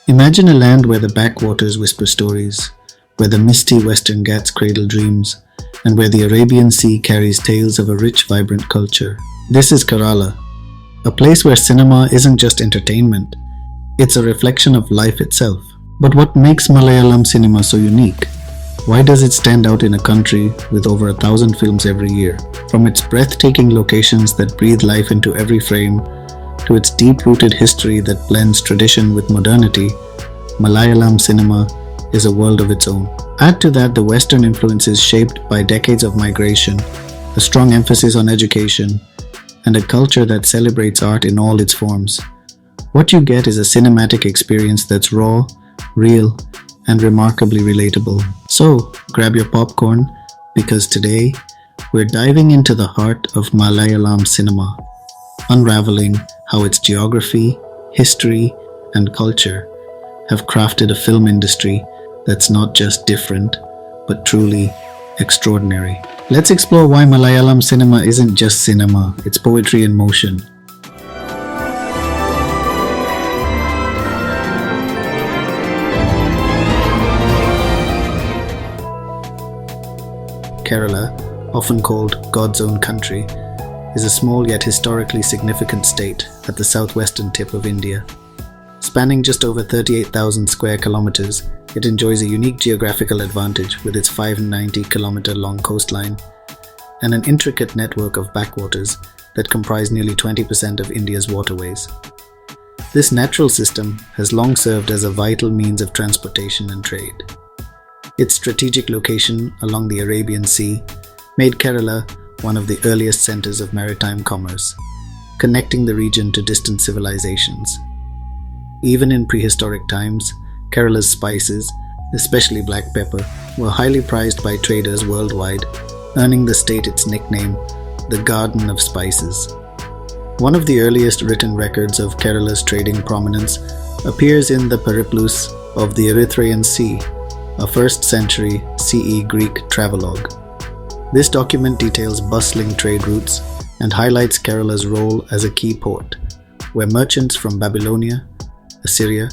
Imagine a land where the backwaters whisper stories, where the misty Western Ghats cradle dreams, and where the Arabian Sea carries tales of a rich, vibrant culture. This is Kerala, a place where cinema isn't just entertainment, it's a reflection of life itself. But what makes Malayalam cinema so unique? Why does it stand out in a country with over 1,000 films every year? From its breathtaking locations that breathe life into every frame, to its deep-rooted history that blends tradition with modernity, Malayalam cinema is a world of its own. Add to that the Western influences shaped by decades of migration, a strong emphasis on education, and a culture that celebrates art in all its forms. What you get is a cinematic experience that's raw, real, and remarkably relatable. So, grab your popcorn, because today, we're diving into the heart of Malayalam cinema, unraveling how its geography, history, and culture have crafted a film industry that's not just different, but truly extraordinary. Let's explore why Malayalam cinema isn't just cinema, it's poetry in motion. Kerala, often called God's own country, is a small yet historically significant state at the southwestern tip of India. Spanning just over 38,000 square kilometers, it enjoys a unique geographical advantage with its 590-kilometer-long coastline and an intricate network of backwaters that comprise nearly 20% of India's waterways. This natural system has long served as a vital means of transportation and trade. Its strategic location along the Arabian Sea made Kerala one of the earliest centers of maritime commerce, connecting the region to distant civilizations. Even in prehistoric times, Kerala's spices, especially black pepper, were highly prized by traders worldwide, earning the state its nickname, the Garden of Spices. One of the earliest written records of Kerala's trading prominence appears in the Periplus of the Erythraean Sea, a 1st century CE Greek travelogue. This document details bustling trade routes and highlights Kerala's role as a key port, where merchants from Babylonia, Assyria,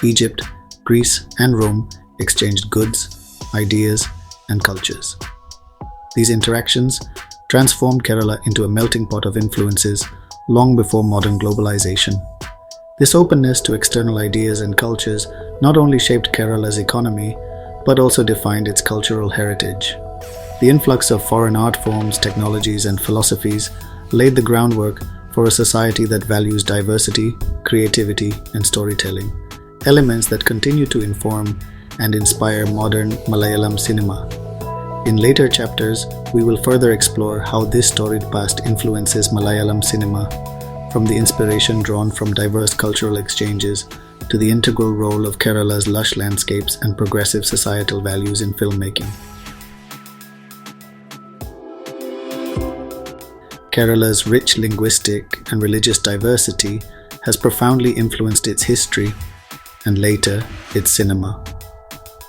Egypt, Greece, and Rome exchanged goods, ideas, and cultures. These interactions transformed Kerala into a melting pot of influences long before modern globalization. This openness to external ideas and cultures not only shaped Kerala's economy, but also defined its cultural heritage. The influx of foreign art forms, technologies, and philosophies laid the groundwork for a society that values diversity, creativity, and storytelling, elements that continue to inform and inspire modern Malayalam cinema. In later chapters, we will further explore how this storied past influences Malayalam cinema, from the inspiration drawn from diverse cultural exchanges to the integral role of Kerala's lush landscapes and progressive societal values in filmmaking. Kerala's rich linguistic and religious diversity has profoundly influenced its history and later its cinema.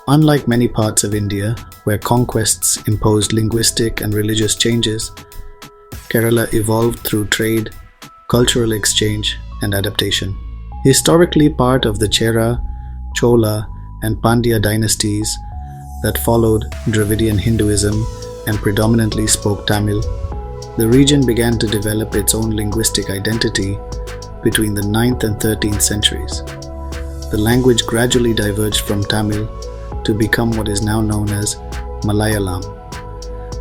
Unlike many parts of India where conquests imposed linguistic and religious changes, Kerala evolved through trade, cultural exchange, and adaptation. Historically part of the Chera, Chola, and Pandya dynasties that followed Dravidian Hinduism and predominantly spoke Tamil, the region began to develop its own linguistic identity between the 9th and 13th centuries. The language gradually diverged from Tamil to become what is now known as Malayalam,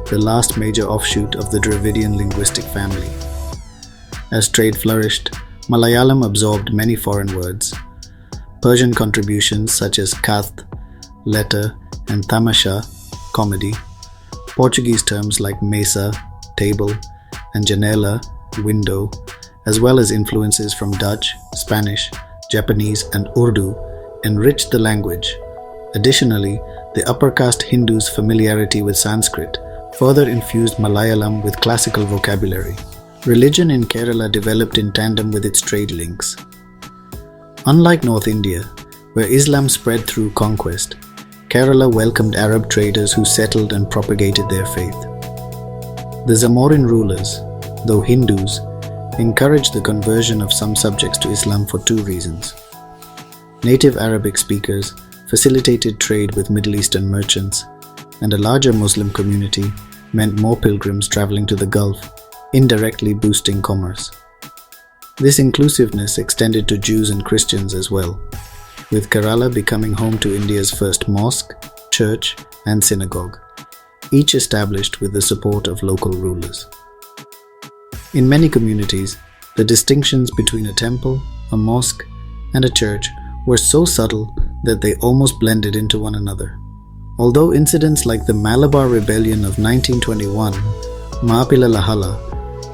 the last major offshoot of the Dravidian linguistic family. As trade flourished, Malayalam absorbed many foreign words. Persian contributions such as kath, letter, and tamasha, comedy, Portuguese terms like mesa, table, and janela, window, as well as influences from Dutch, Spanish, Japanese, and Urdu, enriched the language. Additionally, the upper caste Hindus' familiarity with Sanskrit further infused Malayalam with classical vocabulary. Religion in Kerala developed in tandem with its trade links. Unlike North India, where Islam spread through conquest, Kerala welcomed Arab traders who settled and propagated their faith. The Zamorin rulers, though Hindus, encouraged the conversion of some subjects to Islam for two reasons. native Arabic speakers facilitated trade with Middle Eastern merchants, and a larger Muslim community meant more pilgrims traveling to the Gulf, indirectly boosting commerce. This inclusiveness extended to Jews and Christians as well, with Kerala becoming home to India's first mosque, church, and synagogue, each established with the support of local rulers. In many communities, the distinctions between a temple, a mosque, and a church were so subtle that they almost blended into one another. Although incidents like the Malabar Rebellion of 1921, Maapila Lahala,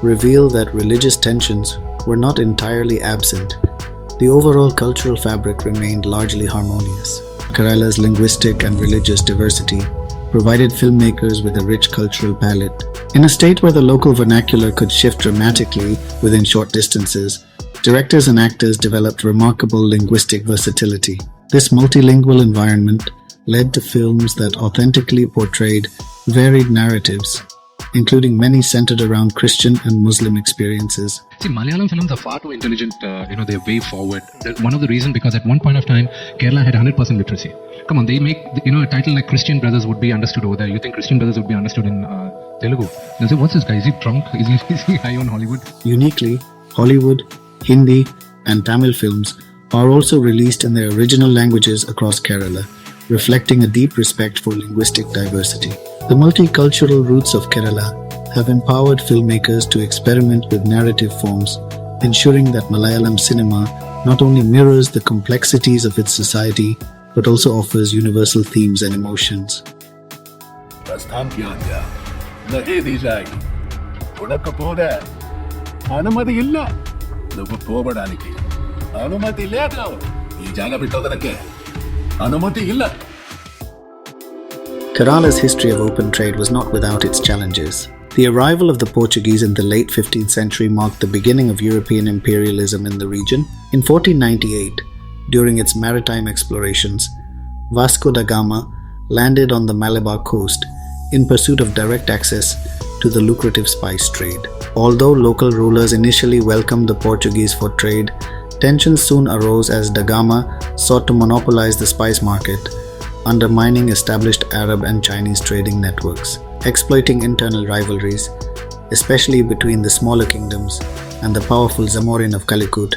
reveal that religious tensions were not entirely absent, the overall cultural fabric remained largely harmonious. Kerala's linguistic and religious diversity provided filmmakers with a rich cultural palette. In a state where the local vernacular could shift dramatically within short distances, directors and actors developed remarkable linguistic versatility. This multilingual environment led to films that authentically portrayed varied narratives, including many centered around Christian and Muslim experiences. See, Malayalam films are far too intelligent, they're way forward. One of the reasons, because at one point of time, Kerala had 100% literacy. Come on, they make, a title like Christian Brothers would be understood over there. You think Christian Brothers would be understood in Telugu? They'll say, what's this guy? Is he drunk? Is he high on Hollywood? Uniquely, Hollywood, Hindi, and Tamil films are also released in their original languages across Kerala, reflecting a deep respect for linguistic diversity. The multicultural roots of Kerala have empowered filmmakers to experiment with narrative forms, ensuring that Malayalam cinema not only mirrors the complexities of its society, but also offers universal themes and emotions. Kerala's history of open trade was not without its challenges. The arrival of the Portuguese in the late 15th century marked the beginning of European imperialism in the region. In 1498, during its maritime explorations, Vasco da Gama landed on the Malabar coast in pursuit of direct access to the lucrative spice trade. Although local rulers initially welcomed the Portuguese for trade, tensions soon arose as da Gama sought to monopolize the spice market, undermining established Arab and Chinese trading networks. Exploiting internal rivalries, especially between the smaller kingdoms and the powerful Zamorin of Calicut,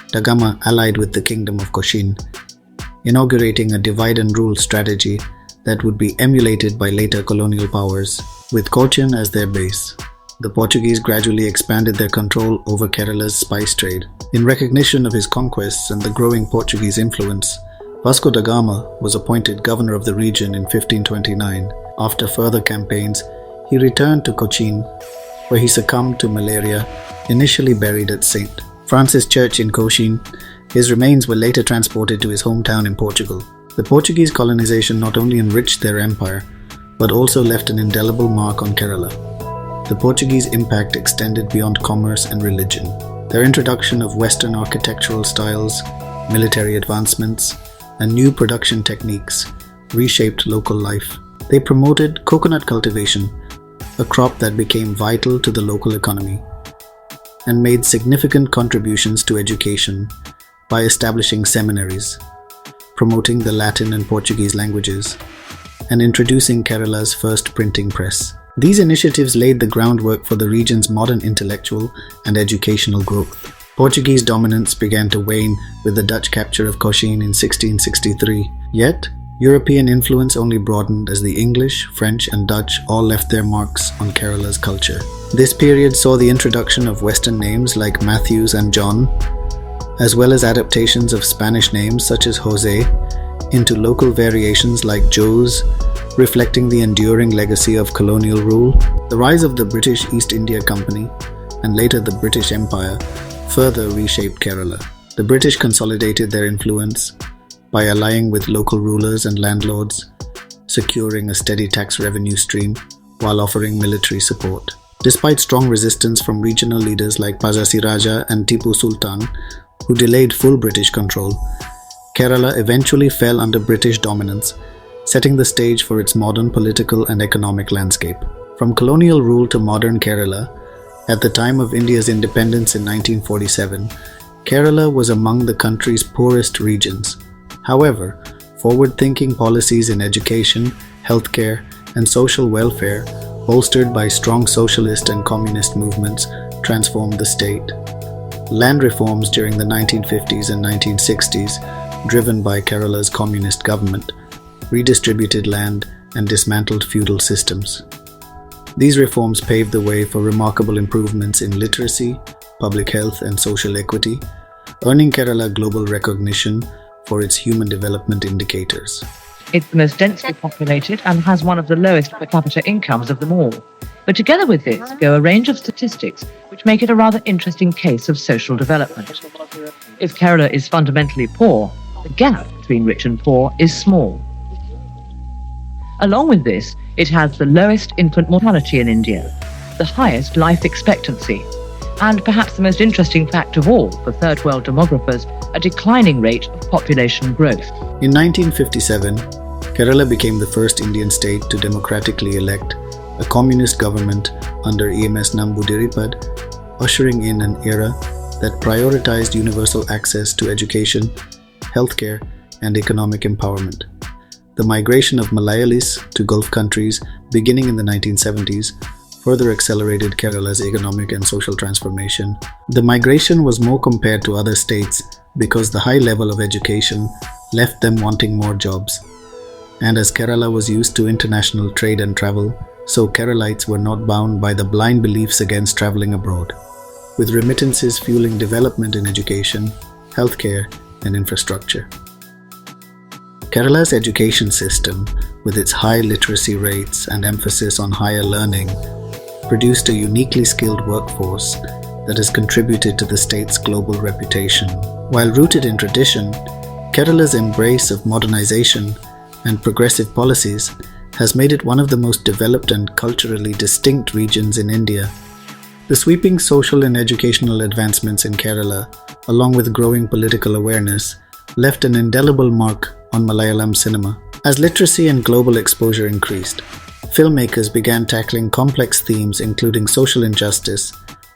da Gama allied with the kingdom of Cochin, inaugurating a divide and rule strategy that would be emulated by later colonial powers. With Cochin as their base, the Portuguese gradually expanded their control over Kerala's spice trade. In recognition of his conquests and the growing Portuguese influence, Vasco da Gama was appointed governor of the region in 1529. After further campaigns, he returned to Cochin, where he succumbed to malaria, initially buried at St. Francis Church in Cochin. His remains were later transported to his hometown in Portugal. The Portuguese colonization not only enriched their empire, but also left an indelible mark on Kerala. The Portuguese impact extended beyond commerce and religion. Their introduction of Western architectural styles, military advancements, and new production techniques reshaped local life. They promoted coconut cultivation, a crop that became vital to the local economy, and made significant contributions to education by establishing seminaries, promoting the Latin and Portuguese languages, and introducing Kerala's first printing press. These initiatives laid the groundwork for the region's modern intellectual and educational growth. Portuguese dominance began to wane with the Dutch capture of Cochin in 1663. Yet, European influence only broadened as the English, French, and Dutch all left their marks on Kerala's culture. This period saw the introduction of Western names like Matthews and John, as well as adaptations of Spanish names such as Jose into local variations like Joe's, reflecting the enduring legacy of colonial rule. The rise of the British East India Company, and later the British Empire, further reshaped Kerala. The British consolidated their influence by allying with local rulers and landlords, securing a steady tax revenue stream while offering military support. Despite strong resistance from regional leaders like Pazhassi Raja and Tipu Sultan, who delayed full British control, Kerala eventually fell under British dominance, setting the stage for its modern political and economic landscape. From colonial rule to modern Kerala, at the time of India's independence in 1947, Kerala was among the country's poorest regions, However, forward-thinking policies in education, healthcare, and social welfare, bolstered by strong socialist and communist movements, transformed the state. Land reforms during the 1950s and 1960s, driven by Kerala's communist government, redistributed land and dismantled feudal systems. These reforms paved the way for remarkable improvements in literacy, public health, and social equity, earning Kerala global recognition for its human development indicators. It's the most densely populated and has one of the lowest per capita incomes of them all. But together with this go a range of statistics which make it a rather interesting case of social development. If Kerala is fundamentally poor, the gap between rich and poor is small. Along with this, it has the lowest infant mortality in India, the highest life expectancy, and perhaps the most interesting fact of all for third world demographers, a declining rate of population growth. In 1957, Kerala became the first Indian state to democratically elect a communist government under EMS Namboodiripad, ushering in an era that prioritized universal access to education, healthcare, and economic empowerment. The migration of Malayalis to Gulf countries beginning in the 1970s further accelerated Kerala's economic and social transformation. The migration was more compared to other states because the high level of education left them wanting more jobs. And as Kerala was used to international trade and travel, so Keralites were not bound by the blind beliefs against traveling abroad, with remittances fueling development in education, healthcare, and infrastructure. Kerala's education system, with its high literacy rates and emphasis on higher learning, produced a uniquely skilled workforce that has contributed to the state's global reputation. While rooted in tradition, Kerala's embrace of modernization and progressive policies has made it one of the most developed and culturally distinct regions in India. The sweeping social and educational advancements in Kerala, along with growing political awareness, left an indelible mark on Malayalam cinema. As literacy and global exposure increased, filmmakers began tackling complex themes including social injustice,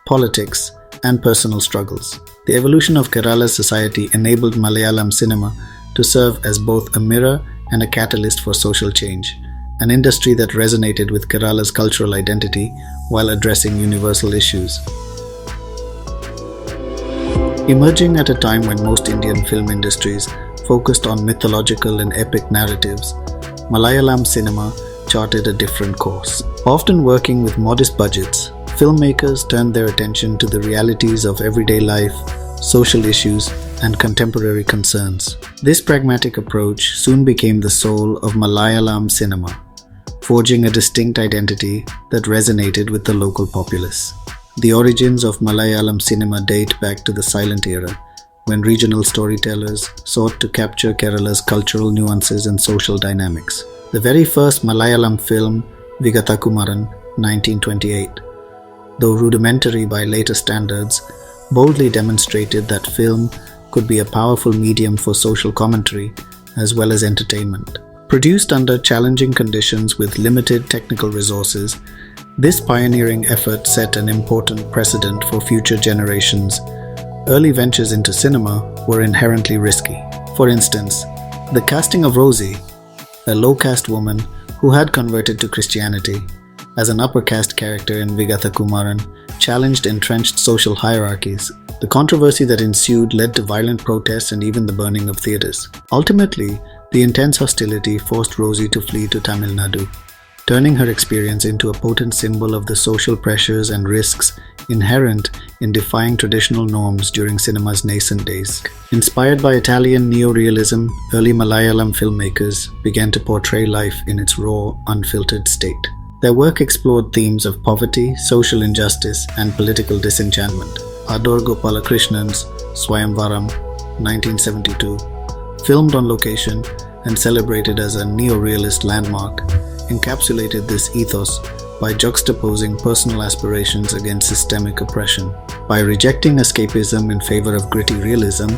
politics, and personal struggles. The evolution of Kerala's society enabled Malayalam cinema to serve as both a mirror and a catalyst for social change, an industry that resonated with Kerala's cultural identity while addressing universal issues. Emerging at a time when most Indian film industries focused on mythological and epic narratives, Malayalam cinema charted a different course. Often working with modest budgets, filmmakers turned their attention to the realities of everyday life, social issues, and contemporary concerns. This pragmatic approach soon became the soul of Malayalam cinema, forging a distinct identity that resonated with the local populace. The origins of Malayalam cinema date back to the silent era, when regional storytellers sought to capture Kerala's cultural nuances and social dynamics. The very first Malayalam film, Vigathakumaran, 1928, though rudimentary by later standards, boldly demonstrated that film could be a powerful medium for social commentary as well as entertainment. Produced under challenging conditions with limited technical resources, this pioneering effort set an important precedent for future generations. Early ventures into cinema were inherently risky. For instance, the casting of Rosie, a low-caste woman who had converted to Christianity, as an upper-caste character in Vigathakumaran, challenged entrenched social hierarchies. The controversy that ensued led to violent protests and even the burning of theatres. Ultimately, the intense hostility forced Rosie to flee to Tamil Nadu, turning her experience into a potent symbol of the social pressures and risks inherent in defying traditional norms during cinema's nascent days. Inspired by Italian neorealism, early Malayalam filmmakers began to portray life in its raw, unfiltered state. Their work explored themes of poverty, social injustice, and political disenchantment. Adoor Gopalakrishna's Swayamvaram, 1972, filmed on location and celebrated as a neorealist landmark, encapsulated this ethos by juxtaposing personal aspirations against systemic oppression. By rejecting escapism in favor of gritty realism,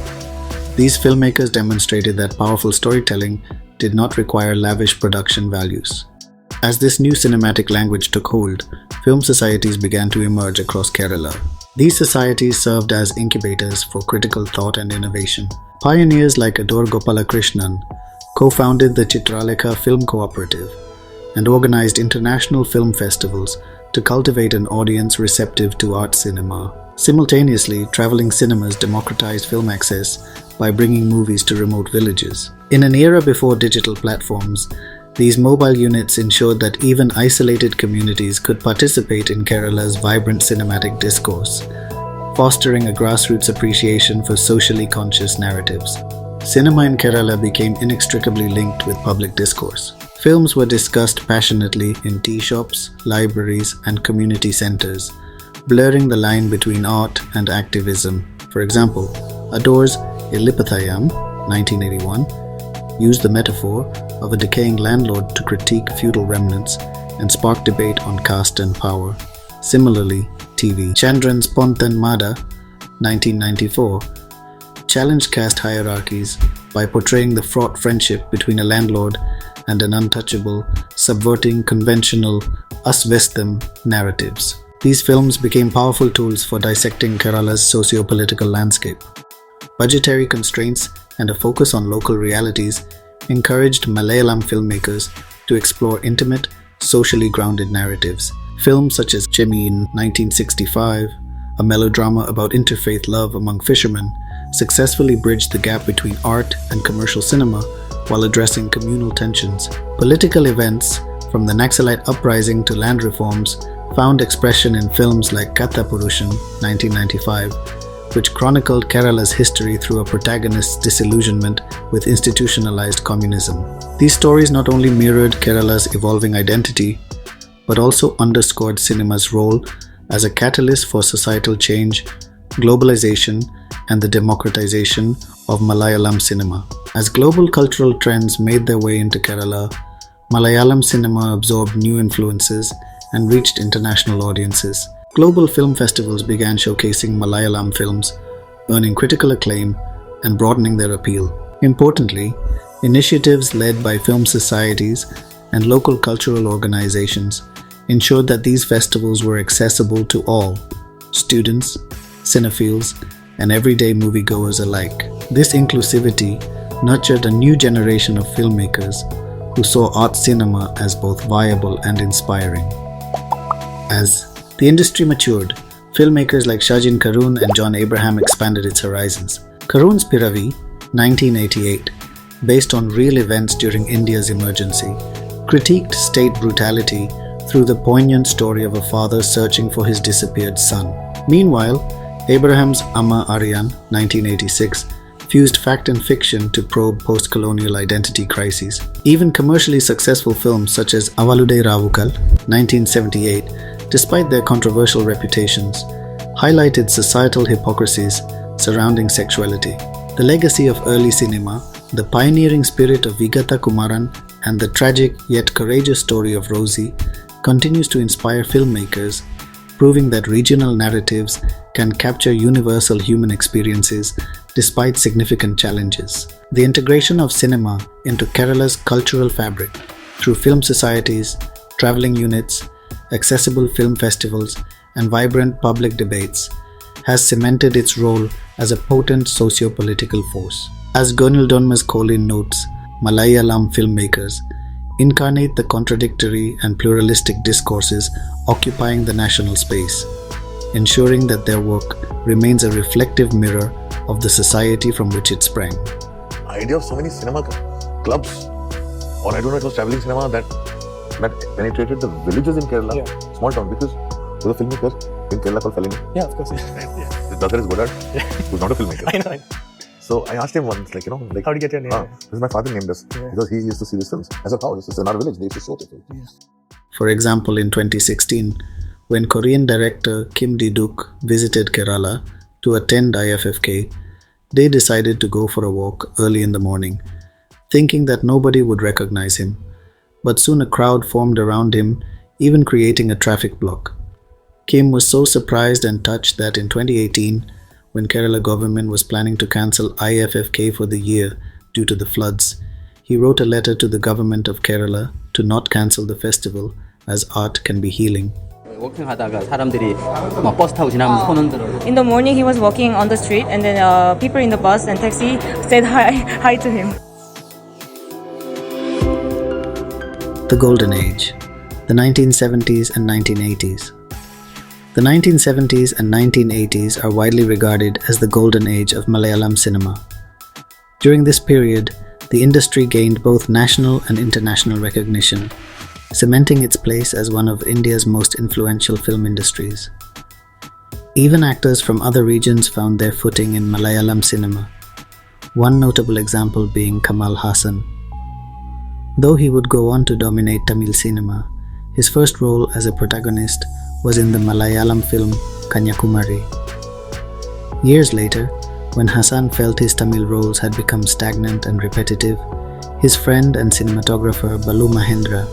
these filmmakers demonstrated that powerful storytelling did not require lavish production values. As this new cinematic language took hold, film societies began to emerge across Kerala. These societies served as incubators for critical thought and innovation. Pioneers like Adoor Gopalakrishnan co-founded the Chitralekha Film Cooperative and organized international film festivals to cultivate an audience receptive to art cinema. Simultaneously, traveling cinemas democratized film access by bringing movies to remote villages. In an era before digital platforms, these mobile units ensured that even isolated communities could participate in Kerala's vibrant cinematic discourse, fostering a grassroots appreciation for socially conscious narratives. Cinema in Kerala became inextricably linked with public discourse. Films were discussed passionately in tea shops, libraries, and community centers, blurring the line between art and activism. For example, Adoor's Illipathayam, 1981, used the metaphor of a decaying landlord to critique feudal remnants and spark debate on caste and power. Similarly, TV Chandran's Ponthan Mada, 1994, challenged caste hierarchies by portraying the fraught friendship between a landlord and an untouchable, subverting conventional Asvestham narratives. These films became powerful tools for dissecting Kerala's socio-political landscape. Budgetary constraints and a focus on local realities encouraged Malayalam filmmakers to explore intimate, socially grounded narratives. Films such as Chemi in 1965, a melodrama about interfaith love among fishermen, successfully bridged the gap between art and commercial cinema while addressing communal tensions. Political events, from the Naxalite uprising to land reforms, found expression in films like Kathapurusan, 1995, which chronicled Kerala's history through a protagonist's disillusionment with institutionalized communism. These stories not only mirrored Kerala's evolving identity, but also underscored cinema's role as a catalyst for societal change, globalization, and the democratization of Malayalam cinema. As global cultural trends made their way into Kerala, Malayalam cinema absorbed new influences and reached international audiences. Global film festivals began showcasing Malayalam films, earning critical acclaim and broadening their appeal. Importantly, initiatives led by film societies and local cultural organizations ensured that these festivals were accessible to all, students, cinephiles, and everyday moviegoers alike. This inclusivity nurtured a new generation of filmmakers who saw art cinema as both viable and inspiring. As the industry matured, filmmakers like Shajin Karun and John Abraham expanded its horizons. Karun's Piravi, 1988, based on real events during India's emergency, critiqued state brutality through the poignant story of a father searching for his disappeared son. Meanwhile, Abraham's Amma Aryan, 1986, fused fact and fiction to probe post-colonial identity crises. Even commercially successful films such as Avalude Ravukal, 1978, despite their controversial reputations, highlighted societal hypocrisies surrounding sexuality. The legacy of early cinema, the pioneering spirit of Vigata Kumaran, and the tragic yet courageous story of Rosie continues to inspire filmmakers, proving that regional narratives can capture universal human experiences despite significant challenges. The integration of cinema into Kerala's cultural fabric through film societies, traveling units, accessible film festivals, and vibrant public debates has cemented its role as a potent socio-political force. As Colonial Colin notes, Malayalam filmmakers incarnate the contradictory and pluralistic discourses occupying the national space, ensuring that their work remains a reflective mirror of the society from which it sprang. Idea of so many cinema clubs, or I don't know, it was traveling cinema that penetrated the villages in Kerala, small town, because there was a filmmaker in Kerala called Felini. Yeah, of course. Yeah. His brother is Godard, who's not a filmmaker. I know. So I asked him once, how do you get your name? This is my father named us because he used to see these films. I said, how? This is in our village. They used to show the film. Yeah. For example, in 2016, when Korean director Kim Di-duk visited Kerala to attend IFFK, they decided to go for a walk early in the morning, thinking that nobody would recognize him. But soon a crowd formed around him, even creating a traffic block. Kim was so surprised and touched that in 2018, when Kerala government was planning to cancel IFFK for the year due to the floods, he wrote a letter to the government of Kerala to not cancel the festival as art can be healing. 워킹하다가 사람들이 막 버스 타고 지나면서 손 흔들어. In the morning, he was walking on the street, and then people in the bus and taxi said hi to him. The Golden Age, the 1970s and 1980s. The 1970s and 1980s are widely regarded as the golden age of Malayalam cinema. During this period, the industry gained both national and international recognition, cementing its place as one of India's most influential film industries. Even actors from other regions found their footing in Malayalam cinema, one notable example being Kamal Haasan. Though he would go on to dominate Tamil cinema, his first role as a protagonist was in the Malayalam film Kanyakumari. Years later, when Hassan felt his Tamil roles had become stagnant and repetitive, his friend and cinematographer Balu Mahendra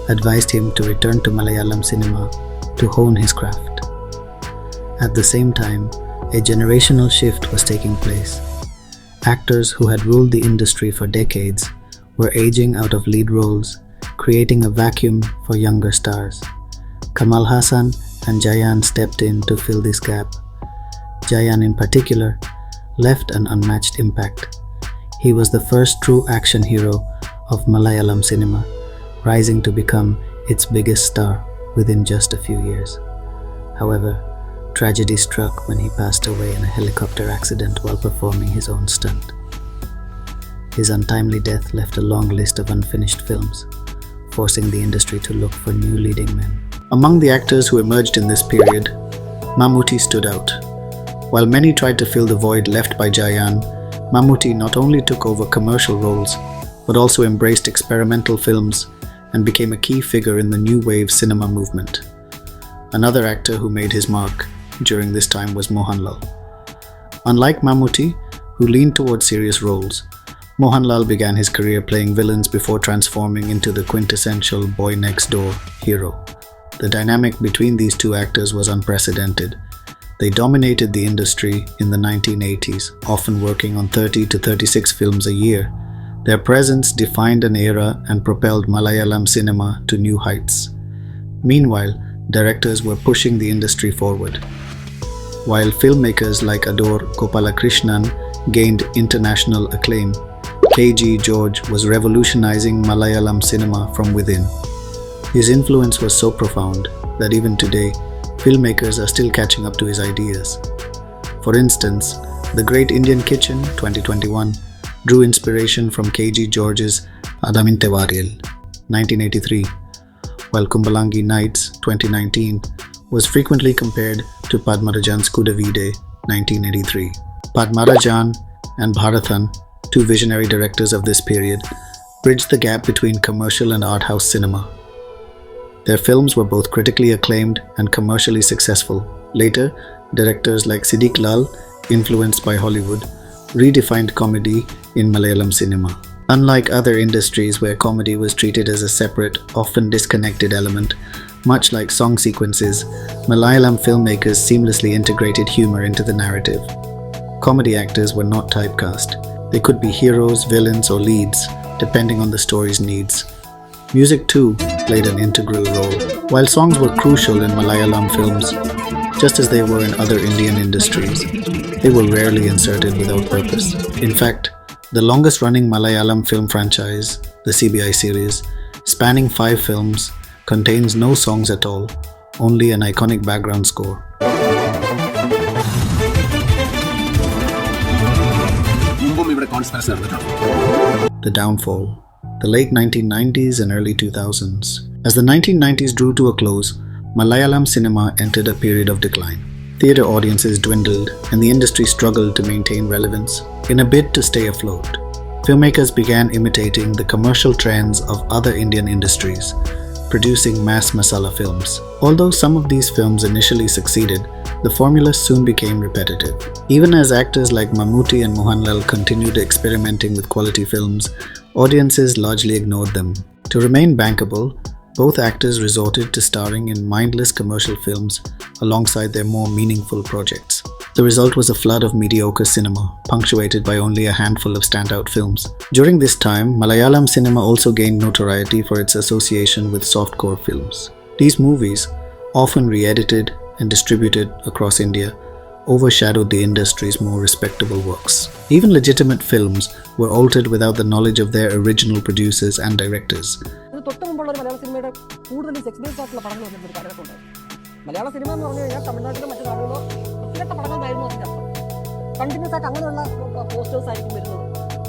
advised him to return to Malayalam cinema to hone his craft. At the same time, a generational shift was taking place. Actors who had ruled the industry for decades were aging out of lead roles, creating a vacuum for younger stars. Kamal Haasan and Jayan stepped in to fill this gap. Jayan in particular left an unmatched impact. He was the first true action hero of Malayalam cinema, rising to become its biggest star within just a few years. However, tragedy struck when he passed away in a helicopter accident while performing his own stunt. His untimely death left a long list of unfinished films, forcing the industry to look for new leading men. Among the actors who emerged in this period, Mammootty stood out. While many tried to fill the void left by Jayan, Mammootty not only took over commercial roles, but also embraced experimental films and became a key figure in the new wave cinema movement. Another actor who made his mark during this time was Mohanlal. Unlike Mammootty, who leaned towards serious roles, Mohanlal began his career playing villains before transforming into the quintessential boy next door hero. The dynamic between these two actors was unprecedented. They dominated the industry in the 1980s, often working on 30 to 36 films a year. Their presence defined an era and propelled Malayalam cinema to new heights. Meanwhile, directors were pushing the industry forward. While filmmakers like Adoor, Gopalakrishnan gained international acclaim, K.G. George was revolutionizing Malayalam cinema from within. His influence was so profound that even today, filmmakers are still catching up to his ideas. For instance, The Great Indian Kitchen 2021 drew inspiration from K.G. George's Adaminte Variyal 1983, while Kumbalangi Nights 2019 was frequently compared to Padmarajan's Kudavide 1983. Padmarajan and Bharathan, two visionary directors of this period, bridged the gap between commercial and art house cinema. Their films were both critically acclaimed and commercially successful. Later, directors like Siddiq Lal, influenced by Hollywood, redefined comedy in Malayalam cinema. Unlike other industries where comedy was treated as a separate, often disconnected element, much like song sequences, Malayalam filmmakers seamlessly integrated humor into the narrative. Comedy actors were not typecast. They could be heroes, villains, or leads, depending on the story's needs. Music too played an integral role. While songs were crucial in Malayalam films, just as they were in other Indian industries, they were rarely inserted without purpose. In fact, the longest-running Malayalam film franchise, the CBI series, spanning 5 films, contains no songs at all, only an iconic background score. The downfall. The late 1990s and early 2000s. As the 1990s drew to a close, Malayalam cinema entered a period of decline. Theatre audiences dwindled and the industry struggled to maintain relevance. In a bid to stay afloat, filmmakers began imitating the commercial trends of other Indian industries, producing mass masala films. Although some of these films initially succeeded, the formula soon became repetitive. Even as actors like Mammootty and Mohanlal continued experimenting with quality films, audiences largely ignored them. To remain bankable, both actors resorted to starring in mindless commercial films alongside their more meaningful projects. The result was a flood of mediocre cinema, punctuated by only a handful of standout films. During this time, Malayalam cinema also gained notoriety for its association with softcore films. These movies, often re-edited and distributed across India, overshadowed the industry's more respectable works. Even legitimate films were altered without the knowledge of their original producers and directors. തൊട്ട് മുമ്പുള്ള ഒരു മലയാള സിനിമയുടെ കൂടുതൽ sex based ആയിട്ടുള്ള പടങ്ങൾ വന്നിരുന്ന ഒരു കാലഘട്ടമുണ്ട്. മലയാള cinema എന്ന് പറഞ്ഞു കഴിഞ്ഞാൽ തമിഴ്നാട്ടിലോ മറ്റു നാടുകളോ വൃത്തികെട്ട പടങ്ങളായിരുന്നു അതിൻ്റെ അർത്ഥം. കണ്ടിന്യൂസ് ആയിട്ട് അങ്ങനെയുള്ള പോസ്റ്റേഴ്സ് ആയിരിക്കും വരുന്നത്.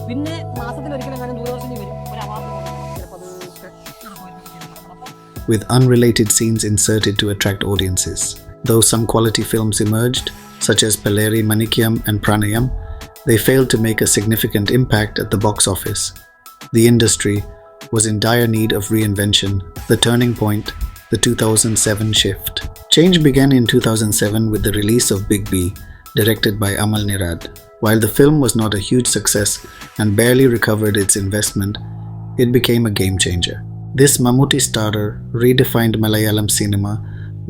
പിന്നെ മാസത്തിലൊരിക്കലും ദൂരദർശനിൽ വരും ഒരു award. With unrelated scenes inserted to attract audiences. Though some quality films emerged, such as Pelleri Manikyam and Pranayam, they failed to make a significant impact at the box office. The industry was in dire need of reinvention. The turning point, the 2007 shift. Change began in 2007 with the release of Big B, directed by Amal Nirad. While the film was not a huge success and barely recovered its investment, it became a game changer. This Mammootty starter redefined Malayalam cinema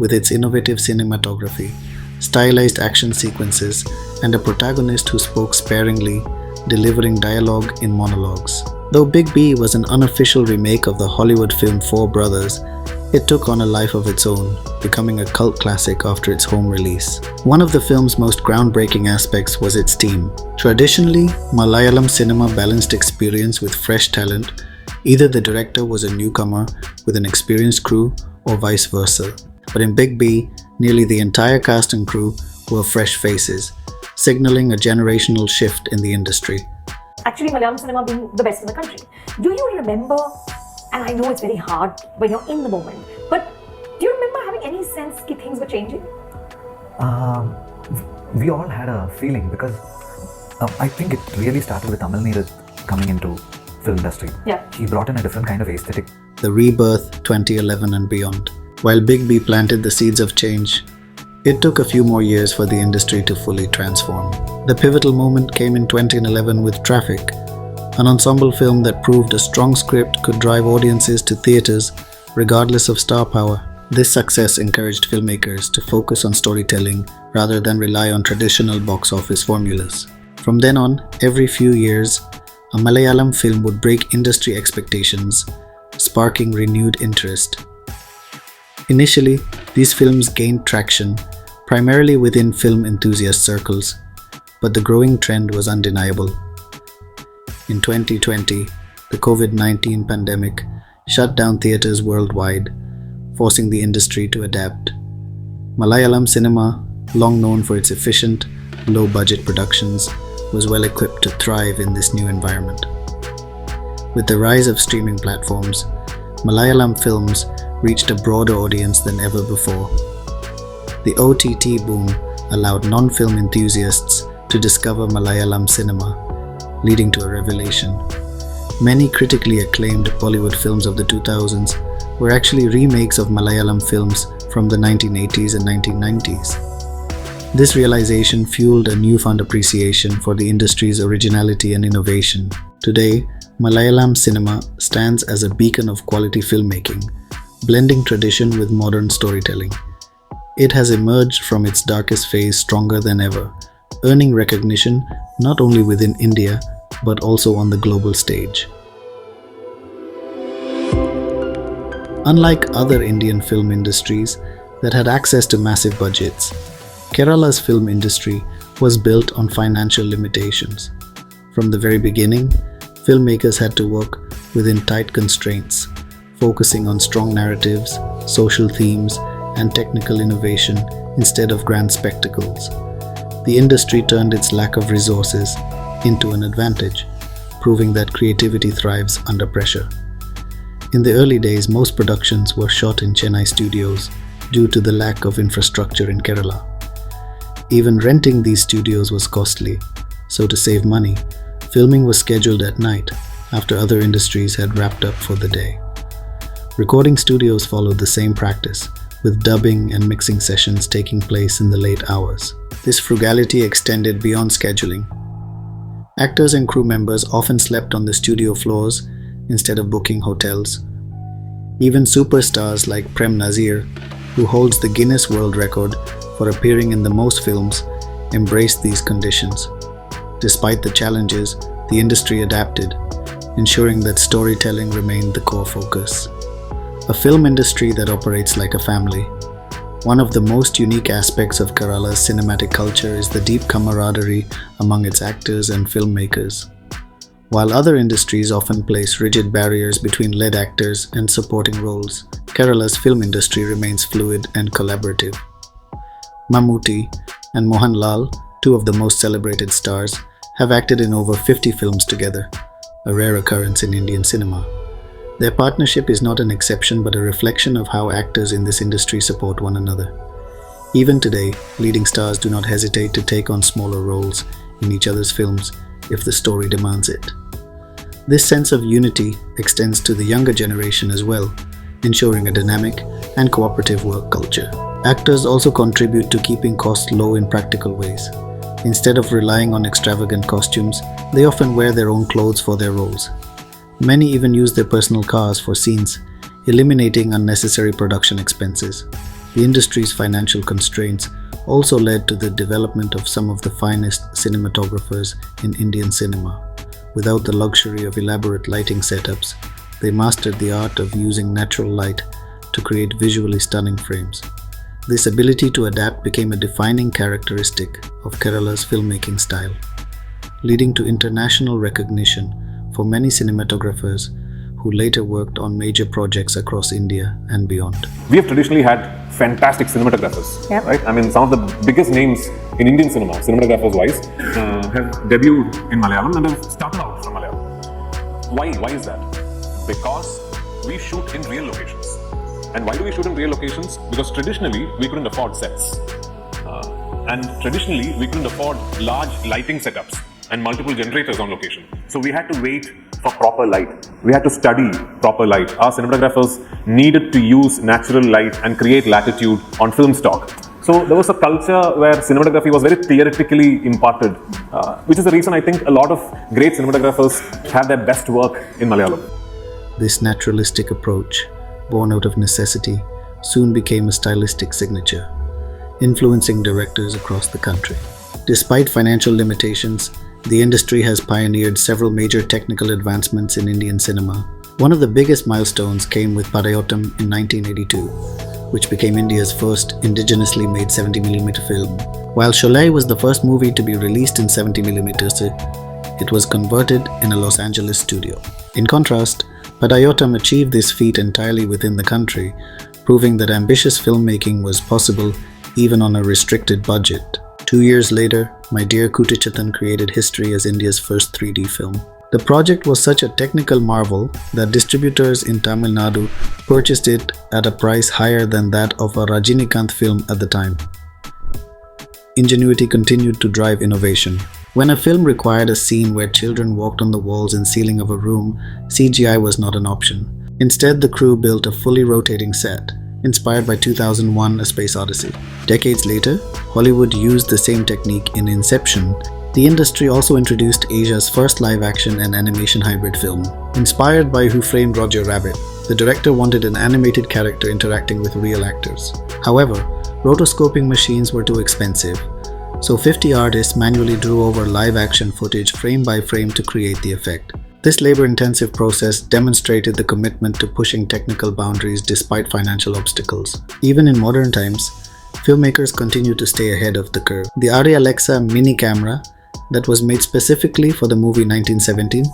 with its innovative cinematography, stylized action sequences, and a protagonist who spoke sparingly, delivering dialogue in monologues. Though Big B was an unofficial remake of the Hollywood film Four Brothers, it took on a life of its own, becoming a cult classic after its home release. One of the film's most groundbreaking aspects was its theme. Traditionally, Malayalam cinema balanced experience with fresh talent. Either the director was a newcomer with an experienced crew or vice versa. But in Big B, nearly the entire cast and crew were fresh faces, signaling a generational shift in the industry. Actually, Malayalam cinema being the best in the country. Do you remember, and I know it's very hard when you're in the moment, but do you remember having any sense that things were changing? We all had a feeling because I think it really started with Amal Nirad coming into film industry. Yeah. He brought in a different kind of aesthetic. The Rebirth, 2011 and beyond. While Big B planted the seeds of change, it took a few more years for the industry to fully transform. The pivotal moment came in 2011 with Traffic, an ensemble film that proved a strong script could drive audiences to theatres regardless of star power. This success encouraged filmmakers to focus on storytelling rather than rely on traditional box office formulas. From then on, every few years, a Malayalam film would break industry expectations, sparking renewed interest. Initially, these films gained traction, primarily within film enthusiast circles, but the growing trend was undeniable. In 2020, the COVID-19 pandemic shut down theatres worldwide, forcing the industry to adapt. Malayalam cinema, long known for its efficient, low-budget productions, was well equipped to thrive in this new environment. With the rise of streaming platforms, Malayalam films reached a broader audience than ever before. The OTT boom allowed non-film enthusiasts to discover Malayalam cinema, leading to a revelation. Many critically acclaimed Bollywood films of the 2000s were actually remakes of Malayalam films from the 1980s and 1990s. This realization fueled a newfound appreciation for the industry's originality and innovation. Today, Malayalam cinema stands as a beacon of quality filmmaking, blending tradition with modern storytelling. It has emerged from its darkest phase stronger than ever, earning recognition not only within India but also on the global stage. Unlike other Indian film industries that had access to massive budgets, Kerala's film industry was built on financial limitations. From the very beginning, filmmakers had to work within tight constraints, focusing on strong narratives, social themes, and technical innovation instead of grand spectacles. The industry turned its lack of resources into an advantage, proving that creativity thrives under pressure. In the early days, most productions were shot in Chennai studios due to the lack of infrastructure in Kerala. Even renting these studios was costly, so to save money, filming was scheduled at night after other industries had wrapped up for the day. Recording studios followed the same practice, with dubbing and mixing sessions taking place in the late hours. This frugality extended beyond scheduling. Actors and crew members often slept on the studio floors instead of booking hotels. Even superstars like Prem Nazir, who holds the Guinness World Record for appearing in the most films, embraced these conditions. Despite the challenges, the industry adapted, ensuring that storytelling remained the core focus. A film industry that operates like a family, One of the most unique aspects of Kerala's cinematic culture is the deep camaraderie among its actors and filmmakers. While other industries often place rigid barriers between lead actors and supporting roles, Kerala's film industry remains fluid and collaborative. Mammootty and Mohanlal, two of the most celebrated stars, have acted in over 50 films together, a rare occurrence in Indian cinema. Their partnership is not an exception but a reflection of how actors in this industry support one another. Even today, leading stars do not hesitate to take on smaller roles in each other's films if the story demands it. This sense of unity extends to the younger generation as well, ensuring a dynamic and cooperative work culture. Actors also contribute to keeping costs low in practical ways. Instead of relying on extravagant costumes, they often wear their own clothes for their roles. Many even use their personal cars for scenes, eliminating unnecessary production expenses. The industry's financial constraints also led to the development of some of the finest cinematographers in Indian cinema. Without the luxury of elaborate lighting setups, they mastered the art of using natural light to create visually stunning frames. This ability to adapt became a defining characteristic of Kerala's filmmaking style, leading to international recognition for many cinematographers who later worked on major projects across India and beyond. We have traditionally had fantastic cinematographers, right? I mean, some of the biggest names in Indian cinema, cinematographers-wise, have debuted in Malayalam and have started out from Malayalam. Why is that? Because we shoot in real locations. And why do we shoot in real locations? Because traditionally, we couldn't afford sets. And traditionally, we couldn't afford large lighting setups and multiple generators on location. So we had to wait for proper light. We had to study proper light. Our cinematographers needed to use natural light and create latitude on film stock. So there was a culture where cinematography was very theoretically imparted, which is the reason I think a lot of great cinematographers have their best work in Malayalam. This naturalistic approach, born out of necessity, soon became a stylistic signature, influencing directors across the country. Despite financial limitations, the industry has pioneered several major technical advancements in Indian cinema. One of the biggest milestones came with Padmarajan in 1982, which became India's first indigenously made 70mm film. While Sholay was the first movie to be released in 70mm, it was converted in a Los Angeles studio. In contrast, Padmarajan achieved this feat entirely within the country, proving that ambitious filmmaking was possible even on a restricted budget. 2 years later, My Dear Kuttichittan created history as India's first 3D film. The project was such a technical marvel that distributors in Tamil Nadu purchased it at a price higher than that of a Rajinikanth film at the time. Ingenuity continued to drive innovation. When a film required a scene where children walked on the walls and ceiling of a room, CGI was not an option. Instead, the crew built a fully rotating set, inspired by 2001: A Space Odyssey. Decades later, Hollywood used the same technique in Inception. The industry also introduced Asia's first live-action and animation hybrid film. Inspired by Who Framed Roger Rabbit, the director wanted an animated character interacting with real actors. However, rotoscoping machines were too expensive, so 50 artists manually drew over live-action footage frame by frame to create the effect. This labor-intensive process demonstrated the commitment to pushing technical boundaries despite financial obstacles. Even in modern times, filmmakers continue to stay ahead of the curve. The Arri Alexa mini camera that was made specifically for the movie 1917,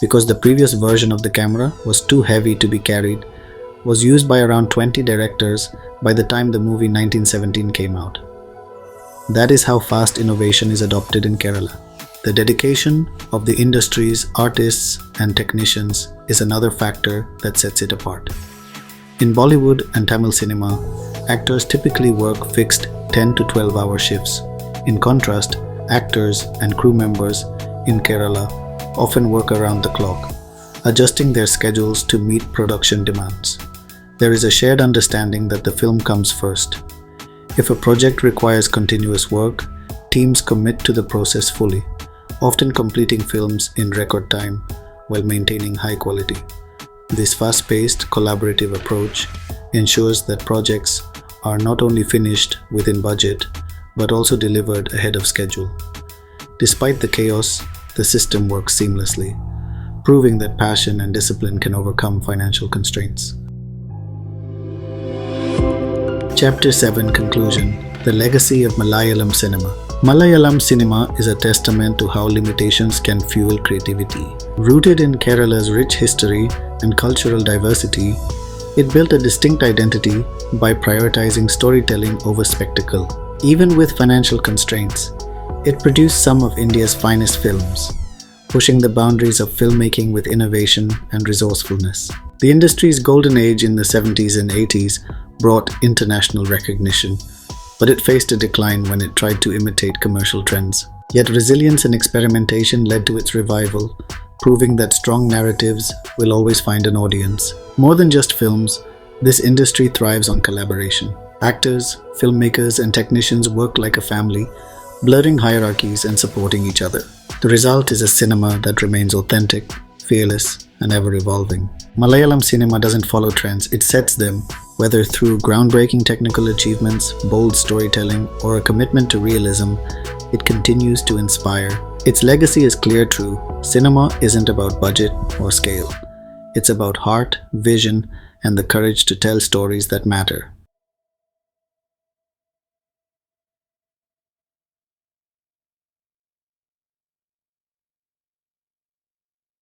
because the previous version of the camera was too heavy to be carried, was used by around 20 directors by the time the movie 1917 came out. That is how fast innovation is adopted in Kerala. The dedication of the industry's artists and technicians is another factor that sets it apart. In Bollywood and Tamil cinema, actors typically work fixed 10 to 12-hour shifts. In contrast, actors and crew members in Kerala often work around the clock, adjusting their schedules to meet production demands. There is a shared understanding that the film comes first. If a project requires continuous work, teams commit to the process fully, often completing films in record time while maintaining high quality. This fast-paced, collaborative approach ensures that projects are not only finished within budget, but also delivered ahead of schedule. Despite the chaos, the system works seamlessly, proving that passion and discipline can overcome financial constraints. Chapter 7 Conclusion: The Legacy of Malayalam Cinema. Malayalam cinema is a testament to how limitations can fuel creativity. Rooted in Kerala's rich history and cultural diversity, it built a distinct identity by prioritizing storytelling over spectacle. Even with financial constraints, it produced some of India's finest films, pushing the boundaries of filmmaking with innovation and resourcefulness. The industry's golden age in the 70s and 80s brought international recognition, but it faced a decline when it tried to imitate commercial trends. Yet resilience and experimentation led to its revival, proving that strong narratives will always find an audience. More than just films, this industry thrives on collaboration. Actors, filmmakers, and technicians work like a family, blurring hierarchies and supporting each other. The result is a cinema that remains authentic, fearless, and ever-evolving. Malayalam cinema doesn't follow trends, it sets them, whether through groundbreaking technical achievements, bold storytelling, or a commitment to realism. It continues to inspire. Its legacy is clear true. Cinema isn't about budget or scale. It's about heart, vision, and the courage to tell stories that matter.